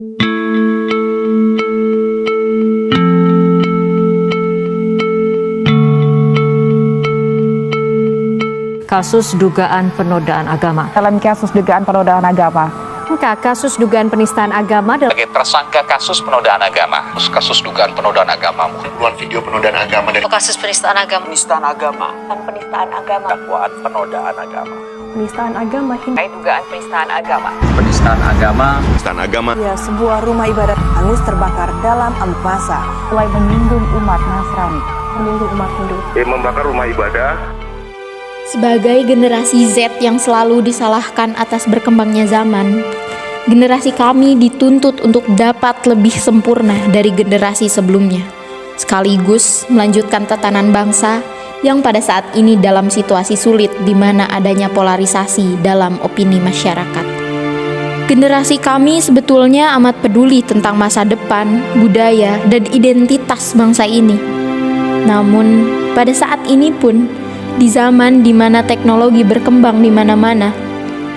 Kasus dugaan penodaan agama. Dalam kasus dugaan penodaan agama, Kasus dugaan penistaan agama sebagai tersangka kasus penodaan agama. Kasus dugaan penodaan agama, pembunuhan video penodaan agama dan kasus penistaan agama. Penistaan agama, Penistaan agama. dakwaan penodaan agama. penistaan agama, Dugaan penistaan agama. Penistaan agama, Penistaan agama. ya sebuah rumah ibadat hangus terbakar dalam Ampasa, mulai menyinggung umat Nasrani, menyinggung umat Hindu. Membakar rumah ibadah. Sebagai generasi Z yang selalu disalahkan atas berkembangnya zaman, generasi kami dituntut untuk dapat lebih sempurna dari generasi sebelumnya, sekaligus melanjutkan tatanan bangsa yang pada saat ini dalam situasi sulit di mana adanya polarisasi dalam opini masyarakat. Generasi kami sebetulnya amat peduli tentang masa depan, budaya, dan identitas bangsa ini. Namun, pada saat ini pun, di zaman di mana teknologi berkembang di mana-mana,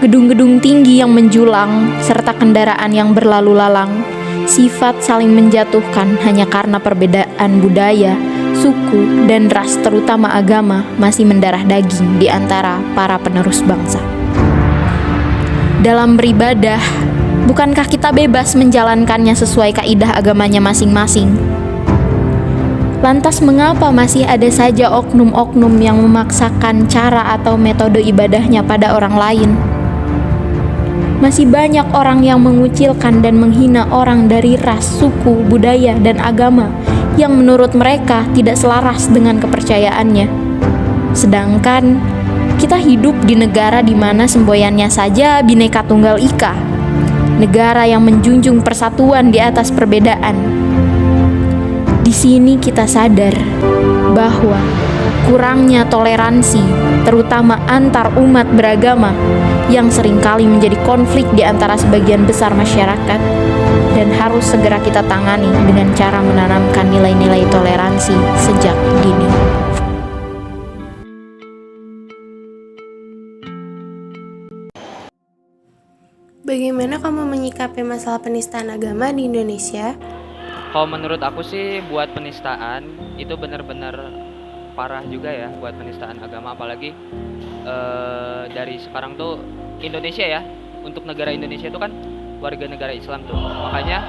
gedung-gedung tinggi yang menjulang, serta kendaraan yang berlalu lalang, sifat saling menjatuhkan hanya karena perbedaan budaya, suku, dan ras terutama agama masih mendarah daging di antara para penerus bangsa. Dalam beribadah, bukankah kita bebas menjalankannya sesuai kaidah agamanya masing-masing? Lantas mengapa masih ada saja oknum-oknum yang memaksakan cara atau metode ibadahnya pada orang lain? Masih banyak orang yang mengucilkan dan menghina orang dari ras, suku, budaya, dan agama yang menurut mereka tidak selaras dengan kepercayaannya. Sedangkan kita hidup di negara di mana semboyannya saja Bhinneka Tunggal Ika, negara yang menjunjung persatuan di atas perbedaan. Di sini kita sadar bahwa kurangnya toleransi, terutama antar umat beragama, yang seringkali menjadi konflik di antara sebagian besar masyarakat, dan harus segera kita tangani dengan cara menanamkan nilai-nilai toleransi sejak dini. Bagaimana kamu menyikapi masalah penistaan agama di Indonesia? Kalau menurut aku sih buat penistaan itu benar-benar parah juga ya buat penistaan agama, apalagi dari sekarang tuh Indonesia ya, untuk negara Indonesia itu kan warga negara Islam tuh, makanya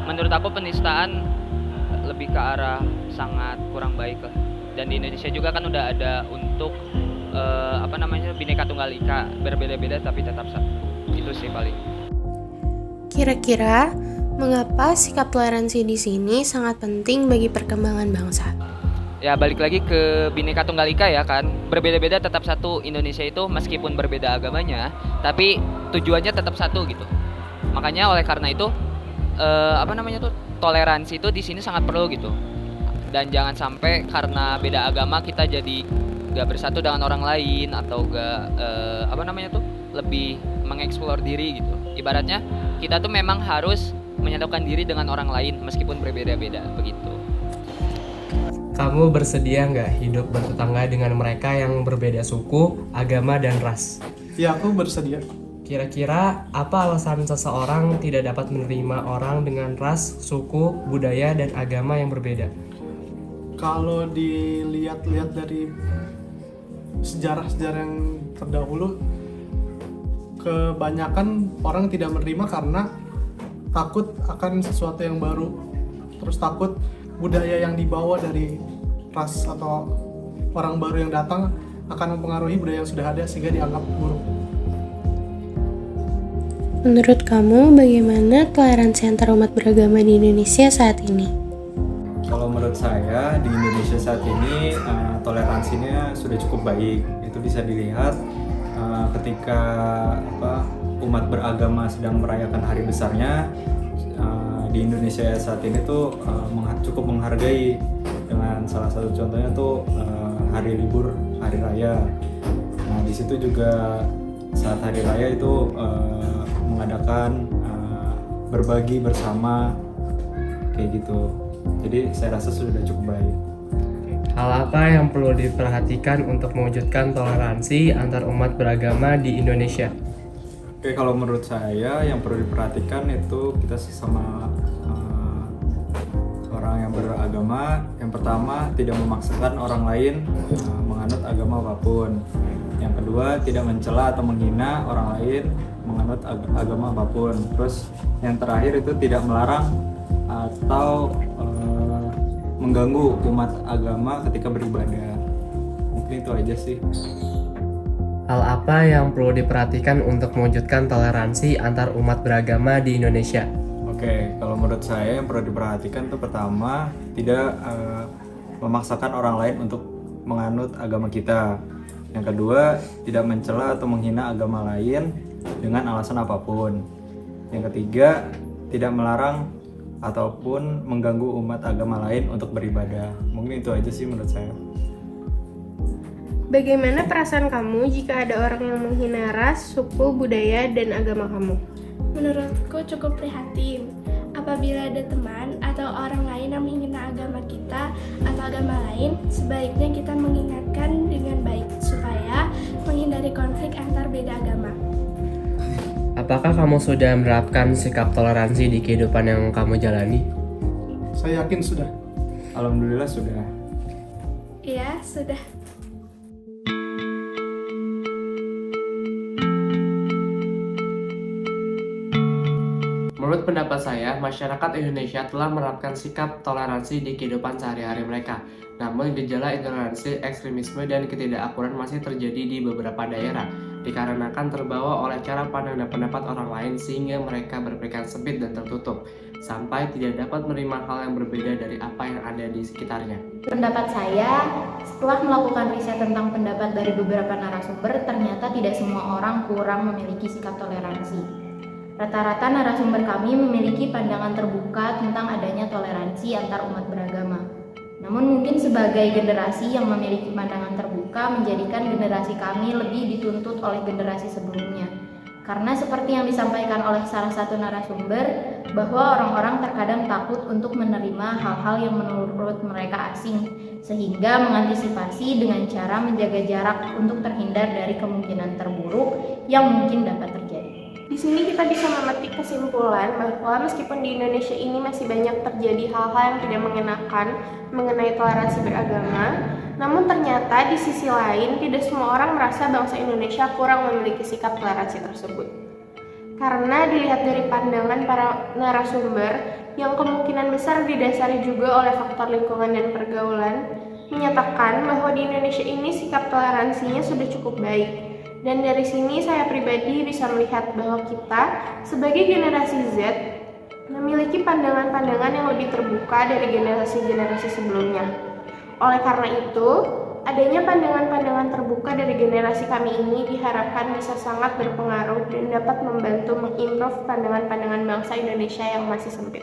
menurut aku penistaan lebih ke arah sangat kurang baik lah. Dan di Indonesia juga kan udah ada untuk Bhinneka Tunggal Ika, berbeda-beda tapi tetap satu. Itu sih paling. Kira-kira mengapa sikap toleransi di sini sangat penting bagi perkembangan bangsa? Ya balik lagi ke Bhinneka Tunggal Ika ya kan, berbeda-beda tetap satu. Indonesia itu meskipun berbeda agamanya, tapi tujuannya tetap satu gitu. Makanya oleh karena itu toleransi itu di sini sangat perlu gitu. Dan jangan sampai karena beda agama kita jadi gak bersatu dengan orang lain atau gak lebih mengeksplor diri gitu. Ibaratnya kita tuh memang harus menyatukan diri dengan orang lain meskipun berbeda-beda begitu. Kamu bersedia nggak hidup bertetangga dengan mereka yang berbeda suku, agama, dan ras? Ya, aku bersedia. Kira-kira apa alasan seseorang tidak dapat menerima orang dengan ras, suku, budaya, dan agama yang berbeda? Kalau dilihat-lihat dari sejarah-sejarah yang terdahulu, kebanyakan orang tidak menerima karena takut akan sesuatu yang baru, terus takut budaya yang dibawa dari ras atau orang baru yang datang akan mempengaruhi budaya yang sudah ada sehingga dianggap buruk. Menurut kamu, bagaimana toleransi antar umat beragama di Indonesia saat ini? Kalau menurut saya di Indonesia saat ini toleransinya sudah cukup baik. Itu bisa dilihat ketika umat beragama sedang merayakan hari besarnya. Di Indonesia saat ini tuh cukup menghargai, dengan salah satu contohnya tuh hari libur, hari raya. Nah di situ juga saat hari raya itu mengadakan berbagi bersama kayak gitu. Jadi saya rasa sudah cukup baik. Hal apa yang perlu diperhatikan untuk mewujudkan toleransi antar umat beragama di Indonesia? Oke, kalau menurut saya yang perlu diperhatikan itu kita sesama orang yang beragama. Yang pertama, tidak memaksakan orang lain menganut agama apapun. Yang kedua, tidak mencela atau menghina orang lain menganut agama apapun. Terus yang terakhir itu tidak melarang atau mengganggu umat agama ketika beribadah. Mungkin itu aja sih. Hal apa yang perlu diperhatikan untuk mewujudkan toleransi antar umat beragama di Indonesia? Oke, kalau menurut saya yang perlu diperhatikan itu pertama, tidak memaksakan orang lain untuk menganut agama kita. Yang kedua, tidak mencela atau menghina agama lain dengan alasan apapun. Yang ketiga, tidak melarang ataupun mengganggu umat agama lain untuk beribadah. Mungkin itu aja sih menurut saya. Bagaimana perasaan kamu jika ada orang yang menghina ras, suku, budaya, dan agama kamu? Menurutku cukup prihatin. Apabila ada teman atau orang lain yang menghina agama kita atau agama lain, sebaiknya kita mengingatkan dengan baik supaya menghindari konflik antar beda agama. Apakah kamu sudah menerapkan sikap toleransi di kehidupan yang kamu jalani? Saya yakin sudah. Alhamdulillah sudah. Iya, sudah. Menurut pendapat saya, masyarakat Indonesia telah menerapkan sikap toleransi di kehidupan sehari-hari mereka. Namun, gejala intoleransi, ekstremisme, dan ketidakakuran masih terjadi di beberapa daerah, dikarenakan terbawa oleh cara pandang dan pendapat orang lain sehingga mereka berpikiran sempit dan tertutup, sampai tidak dapat menerima hal yang berbeda dari apa yang ada di sekitarnya. Pendapat saya, setelah melakukan riset tentang pendapat dari beberapa narasumber, ternyata tidak semua orang kurang memiliki sikap toleransi. Rata-rata narasumber kami memiliki pandangan terbuka tentang adanya toleransi antar umat beragama. Namun mungkin sebagai generasi yang memiliki pandangan terbuka menjadikan generasi kami lebih dituntut oleh generasi sebelumnya. Karena seperti yang disampaikan oleh salah satu narasumber, bahwa orang-orang terkadang takut untuk menerima hal-hal yang menurut mereka asing, sehingga mengantisipasi dengan cara menjaga jarak untuk terhindar dari kemungkinan terburuk yang mungkin dapat terjadi. Di sini kita bisa memetik kesimpulan bahwa meskipun di Indonesia ini masih banyak terjadi hal-hal yang tidak mengenakan mengenai toleransi beragama, namun ternyata di sisi lain tidak semua orang merasa bangsa Indonesia kurang memiliki sikap toleransi tersebut. Karena dilihat dari pandangan para narasumber yang kemungkinan besar didasari juga oleh faktor lingkungan dan pergaulan, menyatakan bahwa di Indonesia ini sikap toleransinya sudah cukup baik. Dan dari sini saya pribadi bisa melihat bahwa kita sebagai generasi Z memiliki pandangan-pandangan yang lebih terbuka dari generasi-generasi sebelumnya. Oleh karena itu, adanya pandangan-pandangan terbuka dari generasi kami ini diharapkan bisa sangat berpengaruh dan dapat membantu mengimprove pandangan-pandangan bangsa Indonesia yang masih sempit.